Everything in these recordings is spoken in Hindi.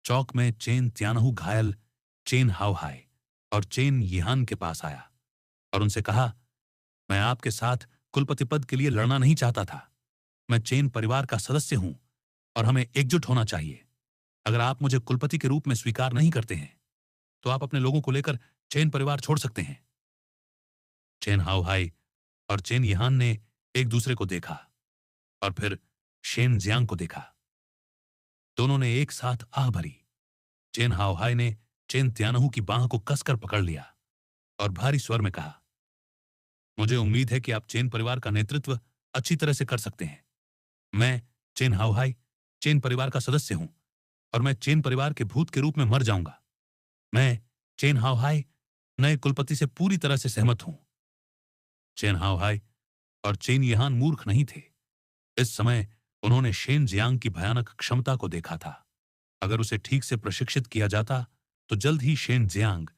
चौक में चेन त्यानहू घायल चेन हावहाई और चेन यिहान के पास आया और उनसे कहा, मैं आपके साथ कुलपति पद के लिए लड़ना नहीं चाहता था। मैं चेन परिवार का सदस्य हूं और हमें एकजुट होना चाहिए। अगर आप मुझे कुलपति के रूप में स्वीकार नहीं करते हैं तो आप अपने लोगों को लेकर चेन परिवार छोड़ सकते हैं। चेन हावहाई और चेन यिहान ने एक दूसरे को देखा और फिर शेन जियांग को देखा। दोनों ने एक साथ आह भरी। चेन हावहाई ने चेन त्यानहू की बांह को कसकर पकड़ लिया और भारी स्वर में कहा, मुझे उम्मीद है कि आप चेन परिवार का नेतृत्व अच्छी तरह से कर सकते हैं। मैं चेन हावहाई चेन परिवार का सदस्य हूं और मैं चेन परिवार के भूत के रूप में मर जाऊंगा। मैं चेन हावहाई नए कुलपति से पूरी तरह से सहमत हूं। चेन हावहाई और चेन यिहान मूर्ख नहीं थे। इस समय उन्होंने शेन जियांग की भयानक क्षमता को देखा था। अगर उसे ठीक से प्रशिक्षित किया जाता तो जल्द ही शेन जियांग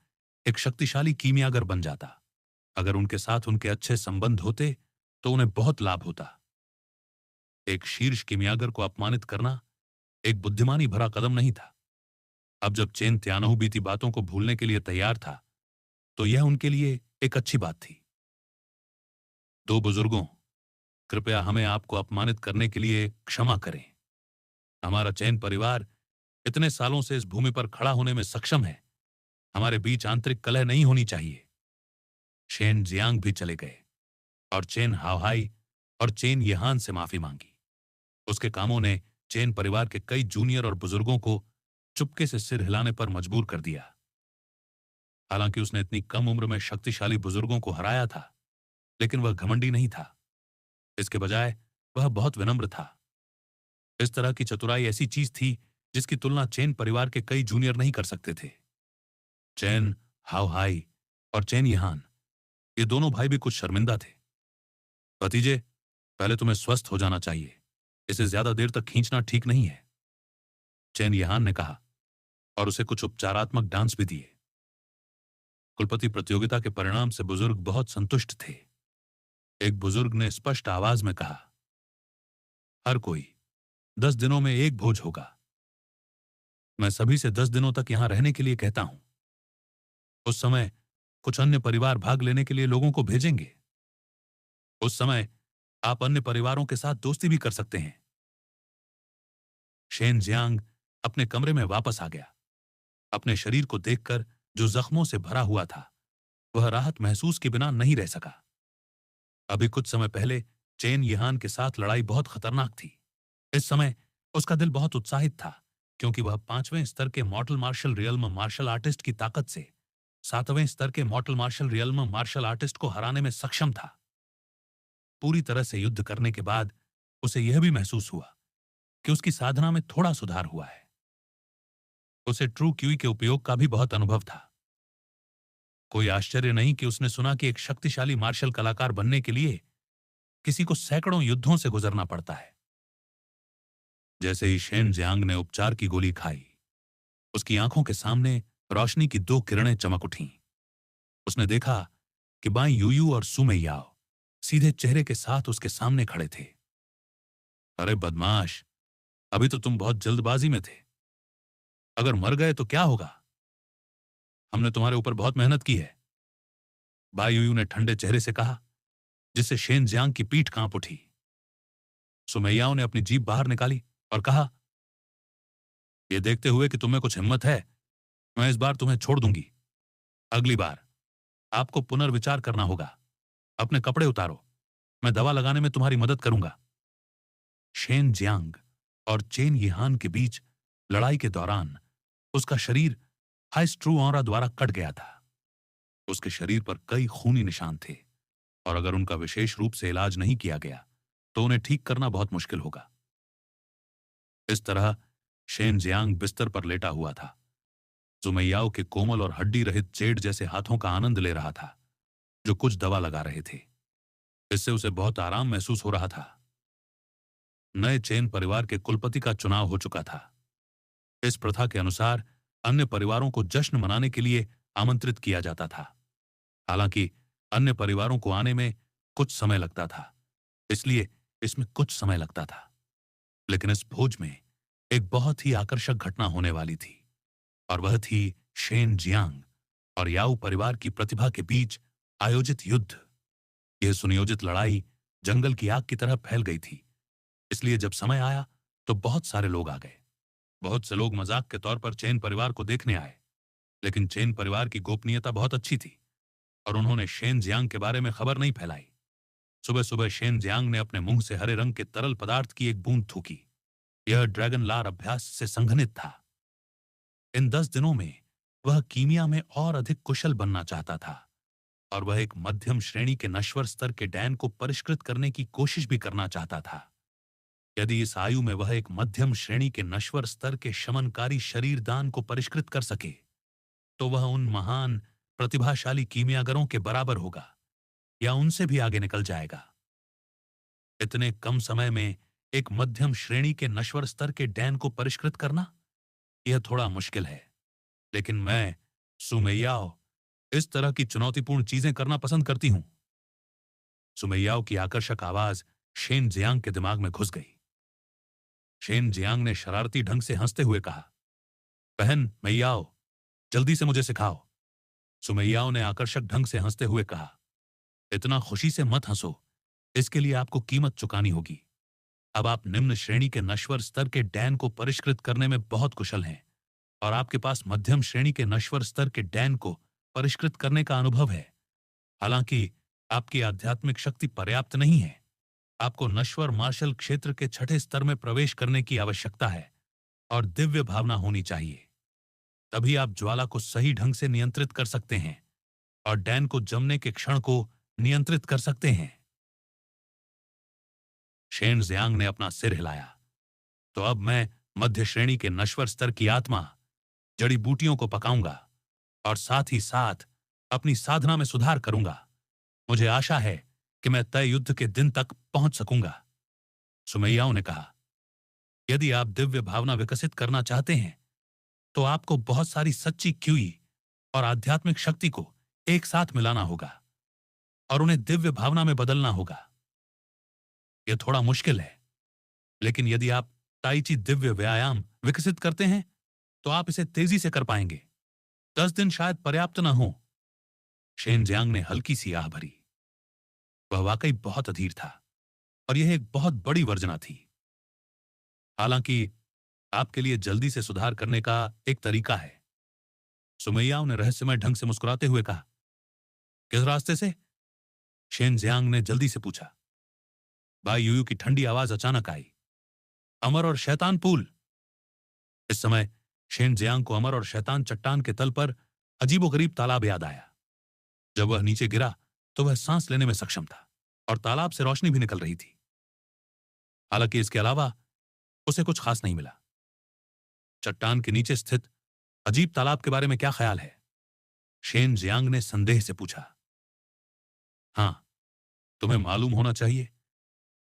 एक शक्तिशाली कीमियागर बन जाता। अगर उनके साथ उनके अच्छे संबंध होते तो उन्हें बहुत लाभ होता। एक शीर्ष कीमियागर को अपमानित करना एक बुद्धिमानी भरा कदम नहीं था। अब जब चेन त्यानहू बीती बातों को भूलने के लिए तैयार था तो यह उनके लिए एक अच्छी बात थी। दो बुजुर्गों, कृपया हमें आपको अपमानित करने के लिए क्षमा करें। हमारा चैन परिवार इतने सालों से इस भूमि पर खड़ा होने में सक्षम है। हमारे बीच आंतरिक कलह नहीं होनी चाहिए। शेन जियांग भी चले गए और चेन हावहाई और चेन यिहान से माफी मांगी। उसके कामों ने चेन परिवार के कई जूनियर और बुजुर्गों को चुपके से सिर हिलाने पर मजबूर कर दिया। हालांकि उसने इतनी कम उम्र में शक्तिशाली बुजुर्गों को हराया था, लेकिन वह घमंडी नहीं था। इसके बजाय वह बहुत विनम्र था। इस तरह की चतुराई ऐसी चीज थी जिसकी तुलना चेन परिवार के कई जूनियर नहीं कर सकते थे। चेन हावहाई और चेन यिहान, ये दोनों भाई भी कुछ शर्मिंदा थे। भतीजे, पहले तुम्हें स्वस्थ हो जाना चाहिए। इसे ज्यादा देर तक खींचना ठीक नहीं है, चेन यिहान ने कहा और उसे कुछ उपचारात्मक डांस भी दिए। कुलपति प्रतियोगिता के परिणाम से बुजुर्ग बहुत संतुष्ट थे। एक बुजुर्ग ने स्पष्ट आवाज में कहा, हर कोई 10 दिनों में एक भोज होगा। मैं सभी से 10 दिनों तक यहां रहने के लिए कहता हूं। उस समय कुछ अन्य परिवार भाग लेने के लिए लोगों को भेजेंगे। उस समय आप अन्य परिवारों के साथ दोस्ती भी कर सकते हैं। शेन जियांग अपने कमरे में वापस आ गया। अपने शरीर को देखकर जो जख्मों से भरा हुआ था, वह राहत महसूस के बिना नहीं रह सका। अभी कुछ समय पहले चेन यिहान के साथ लड़ाई बहुत खतरनाक थी। इस समय उसका दिल बहुत उत्साहित था क्योंकि वह 5वें स्तर के mortal martial realm martial artist की ताकत से 7वें स्तर के mortal martial realm martial artist को हराने में सक्षम था। पूरी तरह से युद्ध करने के बाद उसे यह भी महसूस हुआ कि उसकी साधना में थोड़ा सुधार हुआ है। उसे ट्रू क्यूई के उपयोग का भी बहुत अनुभव था। कोई आश्चर्य नहीं कि उसने सुना कि एक शक्तिशाली मार्शल कलाकार बनने के लिए किसी को सैकड़ों युद्धों से गुजरना पड़ता है। जैसे ही शेन जियांग ने उपचार की गोली खाई, उसकी आंखों के सामने रोशनी की 2 किरणें चमक उठीं। उसने देखा कि बाई यूयू और सुमेयाओ सीधे चेहरे के साथ उसके सामने खड़े थे। अरे बदमाश, अभी तो तुम बहुत जल्दबाजी में थे। अगर मर गए तो क्या होगा? हमने तुम्हारे ऊपर बहुत मेहनत की है, बाई यूयू ने ठंडे चेहरे से कहा, जिससे शेन जियांग की पीठ कांप उठी। सुमेयाओ ने अपनी जीभ बाहर निकाली और कहा, यह देखते हुए कि तुम्हें कुछ हिम्मत है, मैं इस बार तुम्हें छोड़ दूंगी। अगली बार आपको पुनर्विचार करना होगा। अपने कपड़े उतारो, मैं दवा लगाने में तुम्हारी मदद करूंगा। शेन जियांग और चेन यिहान के बीच लड़ाई के दौरान उसका शरीर हाइस्ट्रू ऑरा द्वारा कट गया था। उसके शरीर पर कई खूनी निशान थे और अगर उनका विशेष रूप से इलाज नहीं किया गया तो उन्हें ठीक करना बहुत मुश्किल होगा। इस तरह शेन जियांग बिस्तर पर लेटा हुआ था, जुमैयाओ के कोमल और हड्डी रहित जेड जैसे हाथों का आनंद ले रहा था, जो कुछ दवा लगा रहे थे। इससे उसे बहुत आराम महसूस हो रहा था। नए चेन परिवार के कुलपति का चुनाव हो चुका था। इस प्रथा के अनुसार अन्य परिवारों को जश्न मनाने के लिए आमंत्रित किया जाता था। हालांकि अन्य परिवारों को आने में कुछ समय लगता था, इसलिए इसमें कुछ समय लगता था। लेकिन इस भोज में एक बहुत ही आकर्षक घटना होने वाली थी। और वह थी शेन जियांग और याओ परिवार की प्रतिभा के बीच आयोजित युद्ध। यह सुनियोजित लड़ाई जंगल की आग की तरह फैल गई थी, इसलिए जब समय आया तो बहुत सारे लोग आ गए। बहुत से लोग मजाक के तौर पर चेन परिवार को देखने आए, लेकिन चेन परिवार की गोपनीयता बहुत अच्छी थी और उन्होंने शेन जियांग के बारे में खबर नहीं फैलाई। सुबह सुबह शेन जियांग ने अपने मुंह से हरे रंग के तरल पदार्थ की एक बूंद थूकी। यह ड्रैगन लार अभ्यास से संघनित था। इन 10 दिनों में वह कीमिया में और अधिक कुशल बनना चाहता था और वह एक मध्यम श्रेणी के नश्वर स्तर के डैन को परिष्कृत करने की कोशिश भी करना चाहता था। यदि इस आयु में वह एक मध्यम श्रेणी के नश्वर स्तर के शमनकारी शरीर दान को परिष्कृत कर सके तो वह उन महान प्रतिभाशाली कीमियागरों के बराबर होगा या उनसे भी आगे निकल जाएगा। इतने कम समय में एक मध्यम श्रेणी के नश्वर स्तर के डैन को परिष्कृत करना यह थोड़ा मुश्किल है, लेकिन मैं सुमेयाओ इस तरह की चुनौतीपूर्ण चीजें करना पसंद करती हूं। सुमेयाओ की आकर्षक आवाज शेन जियांग के दिमाग में घुस गई। शेन जियांग ने शरारती ढंग से हंसते हुए कहा, बहन मैयाओ, जल्दी से मुझे सिखाओ। सुमैयाओ ने आकर्षक ढंग से हंसते हुए कहा, इतना खुशी से मत हंसो, इसके लिए आपको कीमत चुकानी होगी। अब आप निम्न श्रेणी के नश्वर स्तर के डैन को परिष्कृत करने में बहुत कुशल हैं और आपके पास मध्यम श्रेणी के नश्वर स्तर के डैन को परिष्कृत करने का अनुभव है। हालांकि आपकी आध्यात्मिक शक्ति पर्याप्त नहीं है। आपको नश्वर मार्शल क्षेत्र के छठे स्तर में प्रवेश करने की आवश्यकता है और दिव्य भावना होनी चाहिए। तभी आप ज्वाला को सही ढंग से नियंत्रित कर सकते हैं और डैन को जमने के क्षण को नियंत्रित कर सकते हैं। शेन जियांग ने अपना सिर हिलाया। तो अब मैं मध्य श्रेणी के नश्वर स्तर की आत्मा जड़ी बूटियों को पकाऊंगा और साथ ही साथ अपनी साधना में सुधार करूंगा। मुझे आशा है कि मैं तय युद्ध के दिन तक पहुंच सकूंगा। सुमैयाओं ने कहा, यदि आप दिव्य भावना विकसित करना चाहते हैं तो आपको बहुत सारी सच्ची क्यूई और आध्यात्मिक शक्ति को एक साथ मिलाना होगा और उन्हें दिव्य भावना में बदलना होगा। यह थोड़ा मुश्किल है, लेकिन यदि आप ताइची दिव्य व्यायाम विकसित करते हैं तो आप इसे तेजी से कर पाएंगे। 10 दिन शायद पर्याप्त न हो। शेन जियांग ने हल्की सी आह भरी। वह वाकई बहुत अधीर था और यह एक बहुत बड़ी वर्जना थी। हालांकि आपके लिए जल्दी से सुधार करने का एक तरीका है। सुमैयाओं ने रहस्यमय ढंग से मुस्कुराते हुए कहा, किस रास्ते से? शेन जियांग ने जल्दी से पूछा। भाई यूयू की ठंडी आवाज अचानक आई, अमर और शैतान पूल। इस समय शेन जियांग को अमर और शैतान चट्टान के तल पर अजीबोगरीब तालाब याद आया। जब वह नीचे गिरा तो वह सांस लेने में सक्षम था और तालाब से रोशनी भी निकल रही थी। हालांकि इसके अलावा उसे कुछ खास नहीं मिला। चट्टान के नीचे स्थित अजीब तालाब के बारे में क्या ख्याल है? शेन जियांग ने संदेह से पूछा। हां, तुम्हें मालूम होना चाहिए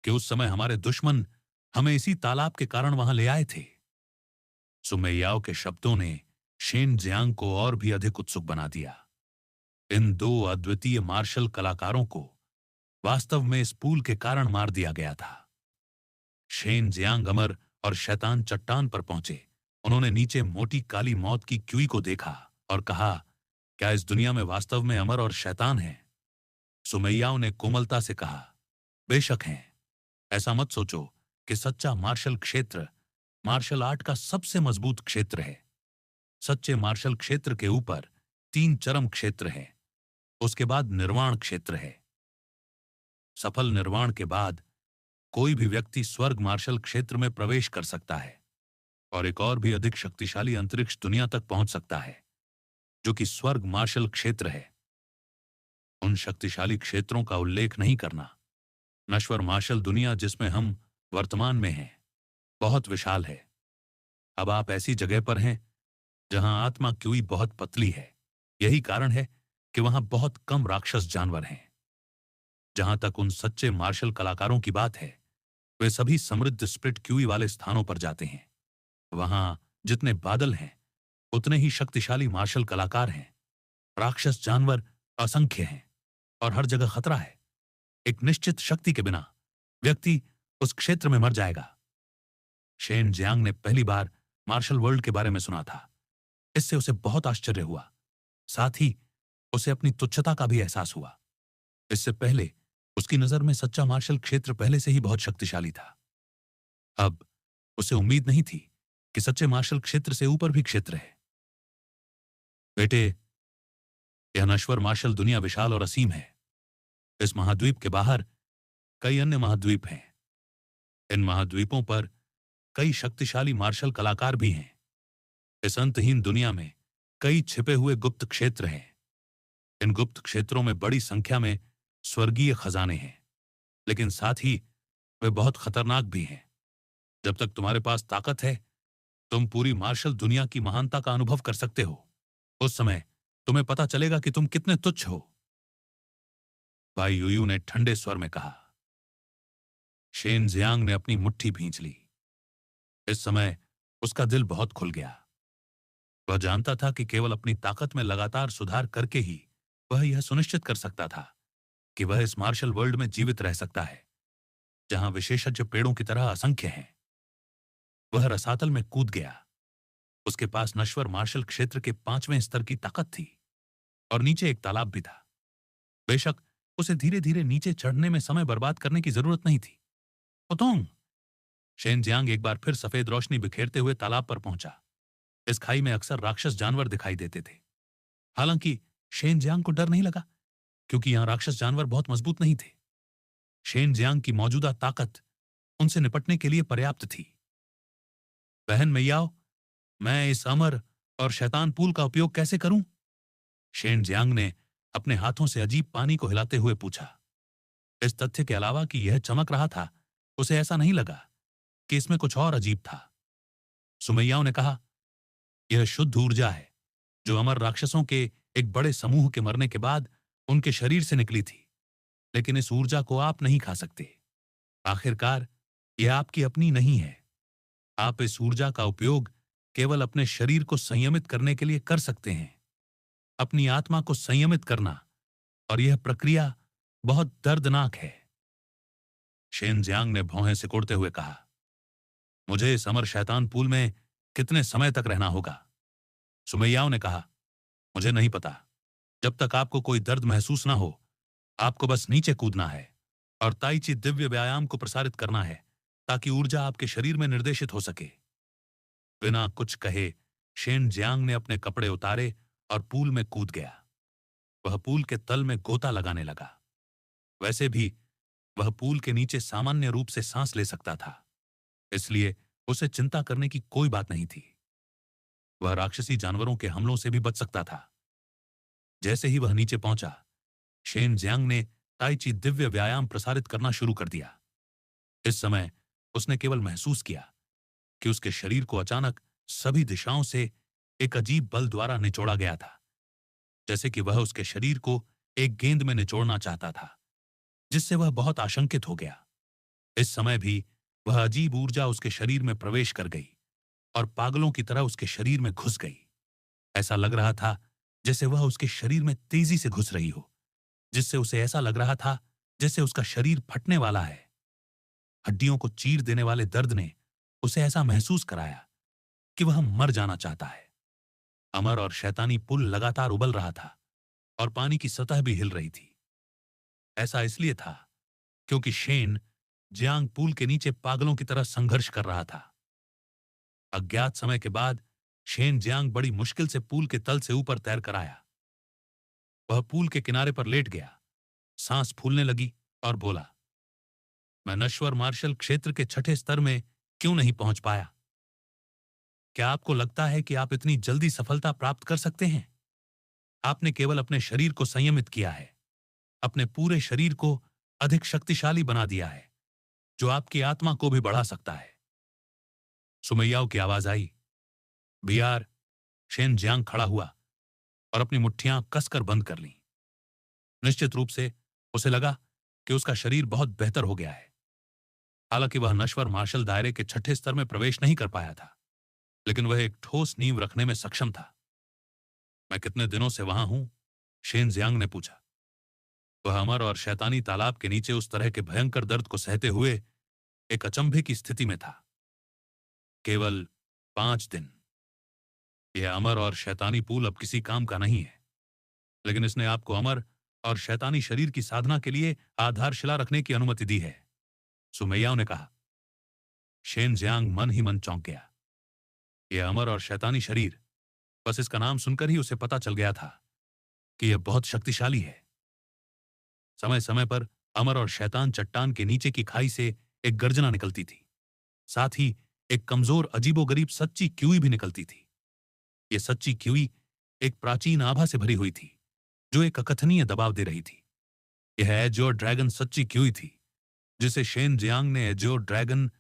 कि उस समय हमारे दुश्मन हमें इसी तालाब के कारण वहां ले आए थे। सुमैयाओं के शब्दों ने शेन जियांग को और भी अधिक उत्सुक बना दिया। इन 2 अद्वितीय मार्शल कलाकारों को वास्तव में इस पुल के कारण मार दिया गया था। शेन जियांग अमर और शैतान चट्टान पर पहुंचे। उन्होंने नीचे मोटी काली मौत की क्यूई को देखा और कहा, क्या इस दुनिया में वास्तव में अमर और शैतान हैं? सुमैयाओं ने कोमलता से कहा, बेशक हैं। ऐसा मत सोचो कि सच्चा मार्शल क्षेत्र मार्शल आर्ट का सबसे मजबूत क्षेत्र है। सच्चे मार्शल क्षेत्र के ऊपर 3 चरम क्षेत्र हैं। उसके बाद निर्वाण क्षेत्र है। सफल निर्वाण के बाद कोई भी व्यक्ति स्वर्ग मार्शल क्षेत्र में प्रवेश कर सकता है और एक और भी अधिक शक्तिशाली अंतरिक्ष दुनिया तक पहुंच सकता है, जो कि स्वर्ग मार्शल क्षेत्र है। उन शक्तिशाली क्षेत्रों का उल्लेख नहीं करना। नश्वर मार्शल दुनिया जिसमें हम वर्तमान में हैं बहुत विशाल है। अब आप ऐसी जगह पर हैं जहां आत्मा क्यूई बहुत पतली है। यही कारण है कि वहां बहुत कम राक्षस जानवर हैं। जहां तक उन सच्चे मार्शल कलाकारों की बात है, वे सभी समृद्ध स्प्लिट क्यूई वाले स्थानों पर जाते हैं। वहां जितने बादल हैं उतने ही शक्तिशाली मार्शल कलाकार हैं। राक्षस जानवर असंख्य हैं और हर जगह खतरा है। एक निश्चित शक्ति के बिना व्यक्ति उस क्षेत्र में मर जाएगा। शेन जियांग ने पहली बार मार्शल वर्ल्ड के बारे में सुना था। इससे उसे बहुत आश्चर्य हुआ। साथ ही उसे अपनी तुच्छता का भी एहसास हुआ। इससे पहले उसकी नजर में सच्चा मार्शल क्षेत्र पहले से ही बहुत शक्तिशाली था। अब उसे उम्मीद नहीं थी कि सच्चे मार्शल क्षेत्र से ऊपर भी क्षेत्र है। बेटे, यह नश्वर मार्शल दुनिया विशाल और असीम है। इस महाद्वीप के बाहर कई अन्य महाद्वीप हैं। इन महाद्वीपों पर कई शक्तिशाली मार्शल कलाकार भी हैं। इस अंतहीन दुनिया में कई छिपे हुए गुप्त क्षेत्र हैं। इन गुप्त क्षेत्रों में बड़ी संख्या में स्वर्गीय खजाने हैं, लेकिन साथ ही वे बहुत खतरनाक भी हैं। जब तक तुम्हारे पास ताकत है, तुम पूरी मार्शल दुनिया की महानता का अनुभव कर सकते हो। उस समय तुम्हें पता चलेगा कि तुम कितने तुच्छ हो। भाई यूयू ने ठंडे स्वर में कहा। शेन जियांग ने अपनी मुट्ठी भींच ली। इस समय उसका दिल बहुत खुल गया। वह जानता था कि केवल अपनी ताकत में लगातार सुधार करके ही वह यह सुनिश्चित कर सकता था कि वह इस मार्शल वर्ल्ड में जीवित रह सकता है, जहां विशेषज्ञ पेड़ों की तरह असंख्य हैं। वह रसातल में कूद गया। उसके पास नश्वर मार्शल क्षेत्र के 5वें स्तर की ताकत थी और नीचे एक तालाब भी था। बेशक उसे धीरे धीरे नीचे चढ़ने में समय बर्बाद करने की जरूरत नहीं थी। ओतोंग! शेन जियांग एक बार फिर सफेद रोशनी बिखेरते हुए तालाब पर पहुंचा। इस खाई में अक्सर राक्षस जानवर दिखाई देते थे। हालांकि शेन जियांग को डर नहीं लगा, क्योंकि यहां राक्षस जानवर बहुत मजबूत नहीं थे। शेन जियांग की मौजूदा ताकत उनसे निपटने के लिए पर्याप्त थी। बहन मैयाओ, मैं इस अमर और शैतान पूल का उपयोग कैसे करूं? शेन जियांग ने अपने हाथों से अजीब पानी को हिलाते हुए पूछा। इस तथ्य के अलावा कि यह चमक रहा था, उसे ऐसा नहीं लगा कि इसमें कुछ और अजीब था। सुमैयाओं ने कहा, यह शुद्ध ऊर्जा है जो अमर राक्षसों के एक बड़े समूह के मरने के बाद उनके शरीर से निकली थी। लेकिन इस ऊर्जा को आप नहीं खा सकते। आखिरकार यह आपकी अपनी नहीं है। आप इस ऊर्जा का उपयोग केवल अपने शरीर को संयमित करने के लिए कर सकते हैं, अपनी आत्मा को संयमित करना, और यह प्रक्रिया बहुत दर्दनाक है। शेन जियांग ने भौहें सिकोड़ते हुए कहा, मुझे इस अमर शैतान पूल में कितने समय तक रहना होगा? सुमैयाओं ने कहा, मुझे नहीं पता। जब तक आपको कोई दर्द महसूस ना हो, आपको बस नीचे कूदना है और ताइची दिव्य व्यायाम को प्रसारित करना है, ताकि ऊर्जा आपके शरीर में निर्देशित हो सके। बिना कुछ कहे शेन जियांग ने अपने कपड़े उतारे और पूल में कूद गया। वह पूल के तल में गोता लगाने लगा। वैसे भी वह पूल के नीचे सामान्य रूप से सांस ले सकता था, इसलिए उसे चिंता करने की कोई बात नहीं थी। वह राक्षसी जानवरों के हमलों से भी बच सकता था। जैसे ही वह नीचे पहुंचा, शेन जियांग ने ताइची दिव्य व्यायाम प्रसारित करना शुरू कर दिया। इस समय उसने केवल महसूस किया कि उसके शरीर को अचानक सभी दिशाओं से एक अजीब बल द्वारा निचोड़ा गया था, जैसे कि वह उसके शरीर को एक गेंद में निचोड़ना चाहता था, जिससे वह बहुत आशंकित हो गया। इस समय भी वह अजीब ऊर्जा उसके शरीर में प्रवेश कर गई और पागलों की तरह उसके शरीर में घुस गई। ऐसा लग रहा था जैसे वह उसके शरीर में तेजी से घुस रही हो, जिससे उसे ऐसा लग रहा था जैसे उसका शरीर फटने वाला है। हड्डियों को चीर देने वाले दर्द ने उसे ऐसा महसूस कराया कि वह मर जाना चाहता है। अमर और शैतानी पुल लगातार उबल रहा था और पानी की सतह भी हिल रही थी। ऐसा इसलिए था क्योंकि शेन जियांग पूल के नीचे पागलों की तरह संघर्ष कर रहा था। अज्ञात समय के बाद शेन जियांग बड़ी मुश्किल से पूल के तल से ऊपर तैर कर आया। वह पूल के किनारे पर लेट गया, सांस फूलने लगी और बोला, मैं नश्वर मार्शल क्षेत्र के 6ठे स्तर में क्यों नहीं पहुंच पाया? क्या आपको लगता है कि आप इतनी जल्दी सफलता प्राप्त कर सकते हैं? आपने केवल अपने शरीर को संयमित किया है, अपने पूरे शरीर को अधिक शक्तिशाली बना दिया है, जो आपकी आत्मा को भी बढ़ा सकता है। सुमैयाओं की आवाज आई। बियार! शेन जियांग खड़ा हुआ और अपनी मुट्ठियां कसकर बंद कर लीं। निश्चित रूप से उसे लगा कि उसका शरीर बहुत बेहतर हो गया है। हालांकि वह नश्वर मार्शल दायरे के 6ठे स्तर में प्रवेश नहीं कर पाया था, लेकिन वह एक ठोस नींव रखने में सक्षम था। मैं कितने दिनों से वहां हूं? शेन जियांग ने पूछा। वह अमर और शैतानी तालाब के नीचे उस तरह के भयंकर दर्द को सहते हुए एक अचंभे की स्थिति में था। केवल 5 दिन। यह अमर और शैतानी पुल अब किसी काम का नहीं है, लेकिन इसने आपको अमर और शैतानी शरीर की साधना के लिए आधारशिला रखने की अनुमति दी है, सुमैया ने कहा। शेन जियांग मन ही मन चौंक गया। यह अमर और शैतानी शरीर, बस इसका नाम सुनकर ही उसे पता चल गया था कि यह बहुत शक्तिशाली है। समय समय पर अमर और शैतान चट्टान के नीचे की खाई से एक गर्जना निकलती थी। साथ ही एक कमजोर अजीबोगरीब सच्ची क्यूई भी निकलती थी। यह सच्ची क्यूई एक प्राचीन आभा से भरी हुई थी, जो एक अकथनीय दबाव दे रही थी। यह एज्योर ड्रैगन सच्ची क्यूई थी, जिसे शेन जियांग ने एज्योर ड्रैगन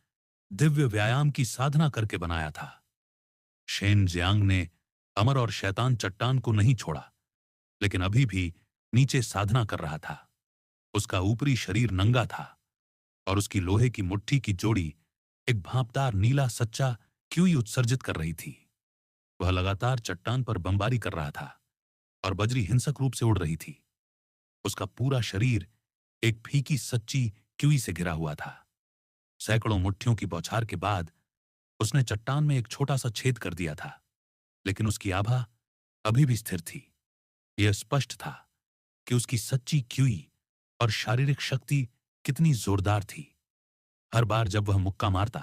दिव्य व्यायाम की साधना करके बनाया था। शेन जियांग ने अमर और शैतान चट्टान को नहीं छोड़ा, लेकिन अभी भी नीचे साधना कर रहा था। उसका ऊपरी शरीर नंगा था और उसकी लोहे की मुट्ठी की जोड़ी एक भांपदार नीला सच्चा क्यूई उत्सर्जित कर रही थी। वह लगातार चट्टान पर बमबारी कर रहा था और बजरी हिंसक रूप से उड़ रही थी। उसका पूरा शरीर एक फीकी सच्ची क्यूई से घिरा हुआ था। सैकड़ों मुट्ठियों की बौछार के बाद उसने चट्टान में एक छोटा सा छेद कर दिया था, लेकिन उसकी आभा अभी भी स्थिर थी। यह स्पष्ट था कि उसकी सच्ची क्यूई और शारीरिक शक्ति कितनी जोरदार थी। हर बार जब वह मुक्का मारता,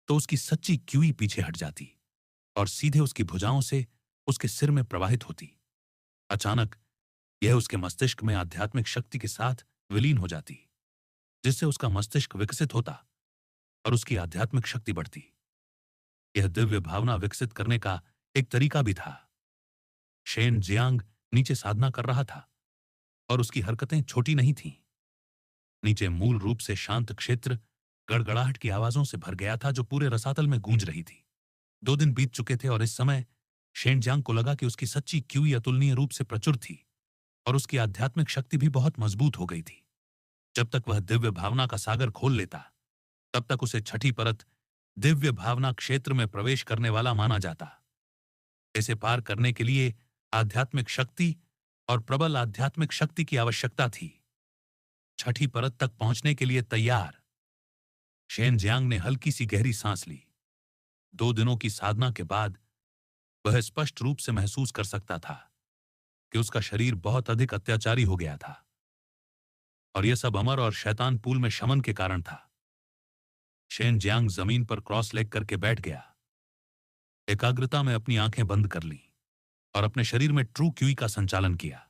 तो उसकी सच्ची क्यूई पीछे हट जाती और सीधे उसकी भुजाओं से उसके सिर में प्रवाहित होती। अचानक यह उसके मस्तिष्क में आध्यात्मिक शक्ति के साथ विलीन हो जाती, जिससे उसका मस्तिष्क विकसित होता और उसकी आध्यात्मिक शक्ति बढ़ती। यह दिव्य भावना विकसित करने का एक तरीका भी था। शेन जियांग नीचे साधना कर रहा था और उसकी हरकतें छोटी नहीं थीं। नीचे मूल रूप से शांत क्षेत्र गड़गड़ाहट की आवाजों से भर गया था, जो पूरे रसातल में गूंज रही थी। 2 दिन बीत चुके थे और इस समय शेन जियांग को लगा कि उसकी सच्ची क्यूई अतुलनीय रूप से प्रचुर थी और उसकी आध्यात्मिक शक्ति भी बहुत मजबूत हो गई थी। जब तक वह दिव्य भावना का सागर खोल लेता, तब तक उसे छठी परत दिव्य भावना क्षेत्र में प्रवेश करने वाला माना जाता। इसे पार करने के लिए आध्यात्मिक शक्ति और प्रबल आध्यात्मिक शक्ति की आवश्यकता थी। छठी परत तक पहुंचने के लिए तैयार। शेन जियांग ने हल्की सी गहरी सांस ली। 2 दिनों की साधना के बाद वह स्पष्ट रूप से महसूस कर सकता था कि उसका शरीर बहुत अधिक अत्याचारी हो गया था, और यह सब अमर और शैतान पूल में शमन के कारण था। शेन जियांग जमीन पर क्रॉस लेग करके बैठ गया। एकाग्रता में अपनी आंखें बंद कर ली और अपने शरीर में ट्रू क्यूई का संचालन किया।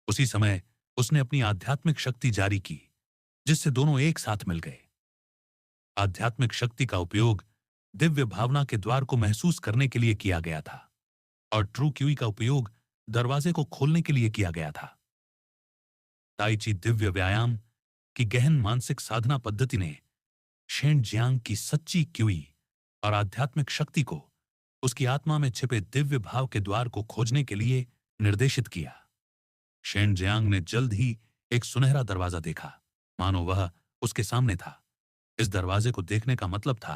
उसी समय उसने अपनी आध्यात्मिक शक्ति जारी की, जिससे दोनों एक साथ मिल गए। आध्यात्मिक शक्ति का उपयोग दिव्य भावना के द्वार को महसूस करने के लिए किया गया था और ट्रू क्यूई का उपयोग दरवाजे को खोलने के लिए किया गया था। ताइची दिव्य व्यायाम की गहन मानसिक साधना पद्धति ने शेन जियांग की सच्ची क्यूई और आध्यात्मिक शक्ति को उसकी आत्मा में छिपे दिव्य भाव के द्वार को खोजने के लिए निर्देशित किया। शेन जियांग ने जल्द ही एक सुनहरा दरवाजा देखा, मानो वह उसके सामने था। इस दरवाजे को देखने का मतलब था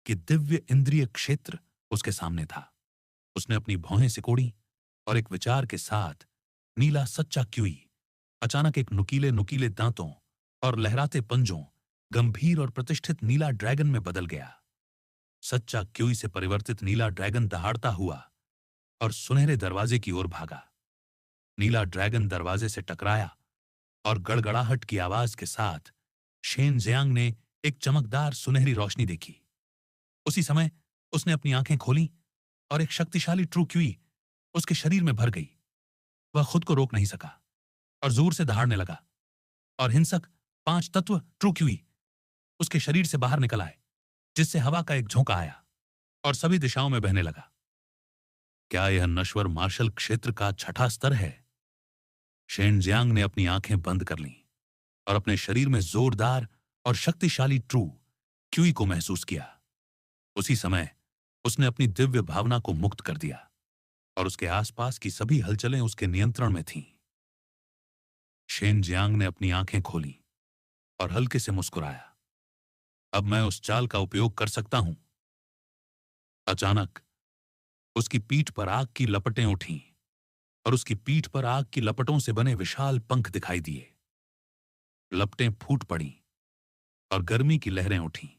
कि दिव्य इंद्रिय क्षेत्र उसके सामने था। उसने अपनी भौहें सिकोड़ी और एक विचार के साथ नीला सच्चा क्यूई अचानक एक नुकीले नुकीले दांतों और लहराते पंजों गंभीर और प्रतिष्ठित नीला ड्रैगन में बदल गया। सच्चा क्यूई से परिवर्तित नीला ड्रैगन दहाड़ता हुआ और सुनहरे दरवाजे की ओर भागा। नीला ड्रैगन दरवाजे से टकराया और गड़गड़ाहट की आवाज के साथ शेन जियांग ने एक चमकदार सुनहरी रोशनी देखी। उसी समय उसने अपनी आंखें खोली और एक शक्तिशाली ट्रू क्यूई उसके शरीर में भर गई। वह खुद को रोक नहीं सका और जोर से दहाड़ने लगा, और हिंसक 5 तत्व ट्रू क्यूई उसके शरीर से बाहर निकल आए, जिससे हवा का एक झोंका आया और सभी दिशाओं में बहने लगा। क्या यह नश्वर मार्शल क्षेत्र का छठा स्तर है? शेन जियांग ने अपनी आंखें बंद कर लीं और अपने शरीर में जोरदार और शक्तिशाली ट्रू क्यूई को महसूस किया। उसी समय उसने अपनी दिव्य भावना को मुक्त कर दिया और उसके आसपास की सभी हलचलें उसके नियंत्रण में थीं। शेन जियांग ने अपनी आंखें खोली और हल्के से मुस्कुराया। अब मैं उस चाल का उपयोग कर सकता हूं। अचानक उसकी पीठ पर आग की लपटें उठीं और उसकी पीठ पर आग की लपटों से बने विशाल पंख दिखाई दिए। लपटें फूट पड़ीं और गर्मी की लहरें उठीं,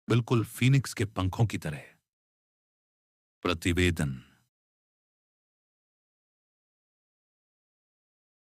बिल्कुल फीनिक्स के पंखों की तरह। प्रतिवेदन।